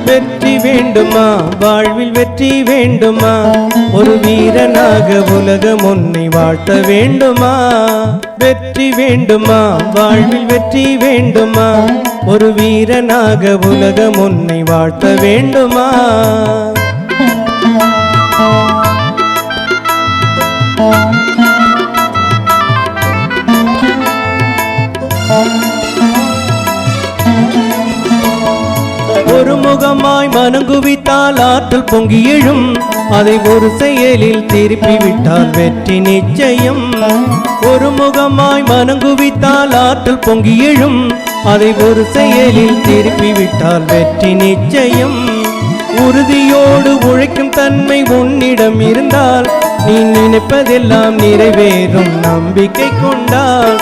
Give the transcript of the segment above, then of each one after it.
வெற்றி வேண்டுமா வாழ்வில் வெற்றி வேண்டுமா ஒரு வீரனாக உலகம் உன்னை வாழ்த்த வேண்டுமா வெற்றி வேண்டுமா வாழ்வில் வெற்றி வேண்டுமா ஒரு வீரனாக உலகம் உன்னை வாழ்த்த வேண்டுமா ஒரு முகமாய் மனங்குவித்தால் ஆற்றல் பொங்கி எழும் அதை ஒரு செயலில் திருப்பி விட்டால் வெற்றி நிச்சயம் ஒரு முகமாய் மனங்குவித்தால் ஆற்றல் பொங்கி எழும் அதை ஒரு செயலில் திருப்பி விட்டால் வெற்றி நிச்சயம் உறுதியோடு உழைக்கும் தன்மை உன்னிடம் இருந்தால் நீ நினைப்பதெல்லாம் நிறைவேறும் நம்பிக்கை கொண்டால்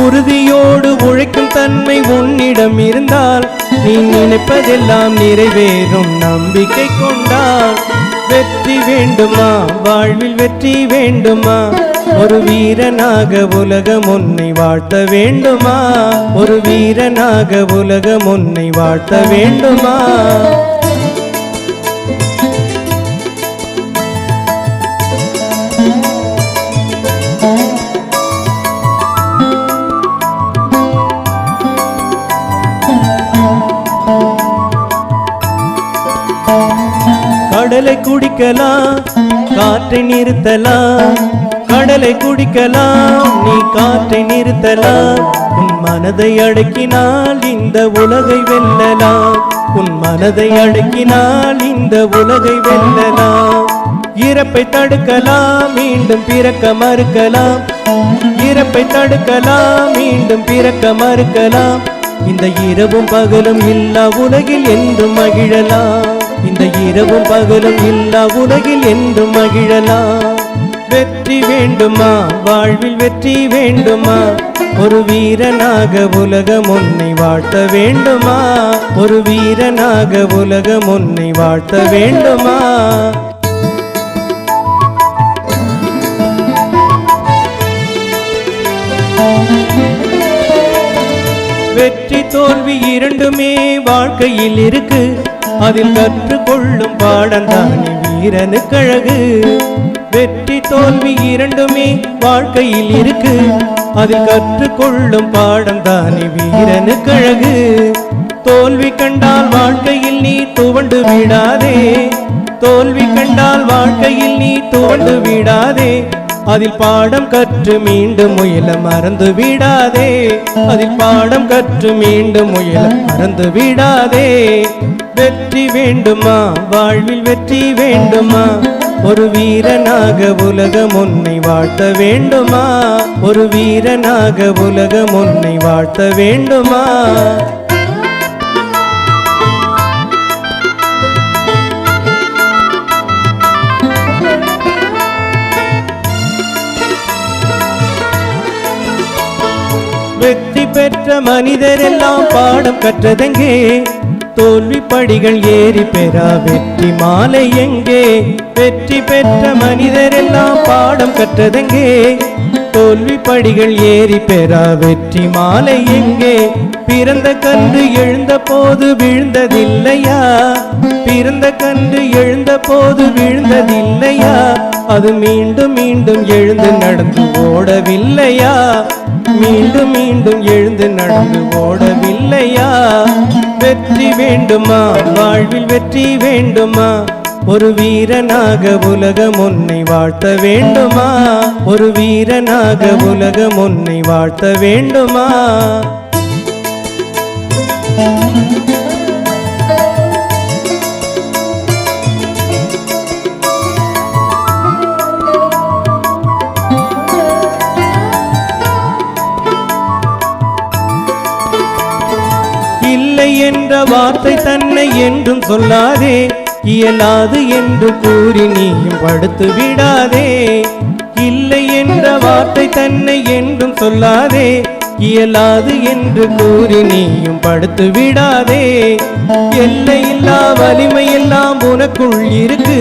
உறுதியோடு உழைக்கும் தன்மை உன்னிடம் இருந்தால் நீ நினைப்பதெல்லாம் நிறைவேறும் நம்பிக்கை கொண்டால் வெற்றி வேண்டுமா வாழ்வில் வெற்றி வேண்டுமா ஒரு வீரனாக உலகம் உன்னை வாழ்த்த வேண்டுமா ஒரு வீரனாக உலகம் உன்னை வாழ்த்த வேண்டுமா கடலை குடிக்கலாம் காற்றை நிறுத்தலாம் கடலை குடிக்கலாம் நீ காற்றை நிறுத்தலாம் உன் மனதை அடக்கினால் இந்த உலகை வெல்லலாம் உன் மனதை அடக்கினால் இந்த உலகை வெல்லலாம் இறப்பை தடுக்கலாம் மீண்டும் பிறக்க மறுக்கலாம் இறப்பை தடுக்கலாம் மீண்டும் பிறக்க மறுக்கலாம் இந்த இரவும் பகலும் இல்லா உலகில் என்றும் மகிழலாம் இந்த இரவும் பகலும் இல்லா உலகில் என்றும் மகிழலாம் வெற்றி வேண்டுமா வாழ்வில் வெற்றி வேண்டுமா ஒரு வீரனாக உலகம் உன்னை வாழ்த்த வேண்டுமா ஒரு வீரனாக உலகம் உன்னை வாழ்த்த வேண்டுமா வெற்றி தோல்வி இரண்டுமே வாழ்க்கையில் இருக்கு அதில் கற்றுக்கொள்ளும் பாடம்தானே வீரனுக்கு அழகு வெற்றி தோல்வி இரண்டுமே வாழ்க்கையில் இருக்கு அதில் கற்றுக்கொள்ளும் பாடம்தானே வீரனுக்கு அழகு தோல்வி கண்டால் வாழ்க்கையில் நீ துவண்டு விடாதே தோல்வி கண்டால் வாழ்க்கையில் நீ துவண்டு விடாதே அதில் பாடம் கற்று மீண்டும் முயல மறந்து விடாதே அதில் பாடம் கற்று மீண்டும் முயல மறந்து விடாதே வெற்றி வேண்டுமா வாழ்வில் வெற்றி வேண்டுமா ஒரு வீரனாக உலகம் உன்னை வாழ்த்த வேண்டுமா ஒரு வீரனாக உலகம் உன்னை வாழ்த்த வேண்டுமா வெற்றி பெற்ற மனிதர் எல்லாம் பாடம் கற்றதெங்கே தோல்வி படிகள் ஏறி பெறா வெற்றி மாலை எங்கே வெற்றி பெற்ற மனிதர் எல்லாம் பாடம் கற்றதெங்கே தோல்வி படிகள் ஏறி பெறா வெற்றி மாலை எங்கே பிறந்த கன்று எழுந்த போது விழுந்ததில்லையா பிறந்த கன்று எழுந்த போது விழுந்ததில்லையா அது மீண்டும் மீண்டும் எழுந்து நடந்து ஓடவில்லையா மீண்டும் மீண்டும் எழுந்து நடந்து ஓடவில்லையா வெற்றி வேண்டுமா வாழ்வில் வெற்றி வேண்டுமா ஒரு வீரனாக உலகம் உன்னை வாழ்த்த வேண்டுமா ஒரு வீரனாக உலகம் உன்னை வாழ்த்த வேண்டுமா இல்லை என்ற வார்த்தை தன்னை என்றும் சொல்லாதே இயலாது என்று கூறி நீயும் படுத்து விடாதே இல்லை என்ற வார்த்தை தன்னை என்றும் சொல்லாதே இயலாது என்று கூறி நீயும் படுத்து விடாதே எல்லையில்லா வலிமை எல்லாம் உனக்குள் இருக்கு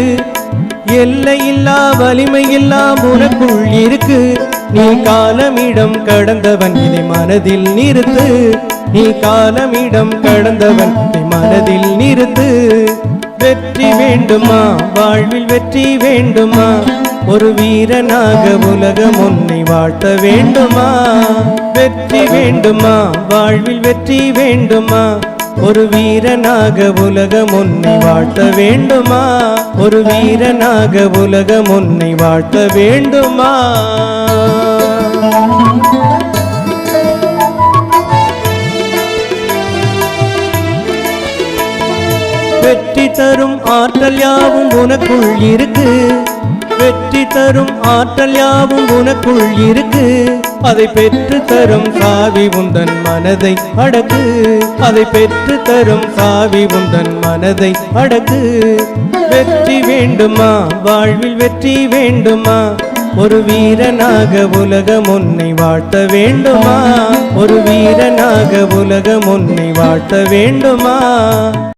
எல்லையில்லா வலிமை எல்லாம் உனக்குள் இருக்கு நீ காலமிடம் கடந்தவன் இதை மனதில் நிறுத்து நீ காலமிடம் கடந்தவன் இதை மனதில் நிறுத்து. வெற்றி வேண்டுமா வாழ்வில் வெற்றி வேண்டுமா, ஒரு வீரனாக உலகம் உன்னை வாழ்த்த வேண்டுமா. வெற்றி வேண்டுமா வாழ்வில் வெற்றி வேண்டுமா, ஒரு வீரனாக உலகம் உன்னை வாழ்த்த வேண்டுமா. ஒரு வீரனாக உலகம் உன்னை வாழ்த்த வேண்டுமா. வெற்றி தரும் ஆற்றல் யாவும் உனக்குள் இருக்கு. வெற்றி தரும் ஆற்றல் யாவும் உனக்குள் இருக்கு. அதை பெற்று தரும் சாவி உந்தன் மனதை அடக்கு. அதை பெற்று தரும் சாவி உந்தன் மனதை அடக்கு. வெற்றி வேண்டுமா வாழ்வில் வெற்றி வேண்டுமா, ஒரு வீரனாக உலகம் உன்னை வாழ்த்த வேண்டுமா. ஒரு வீரனாக உலகம் உன்னை வாழ்த்த வேண்டுமா.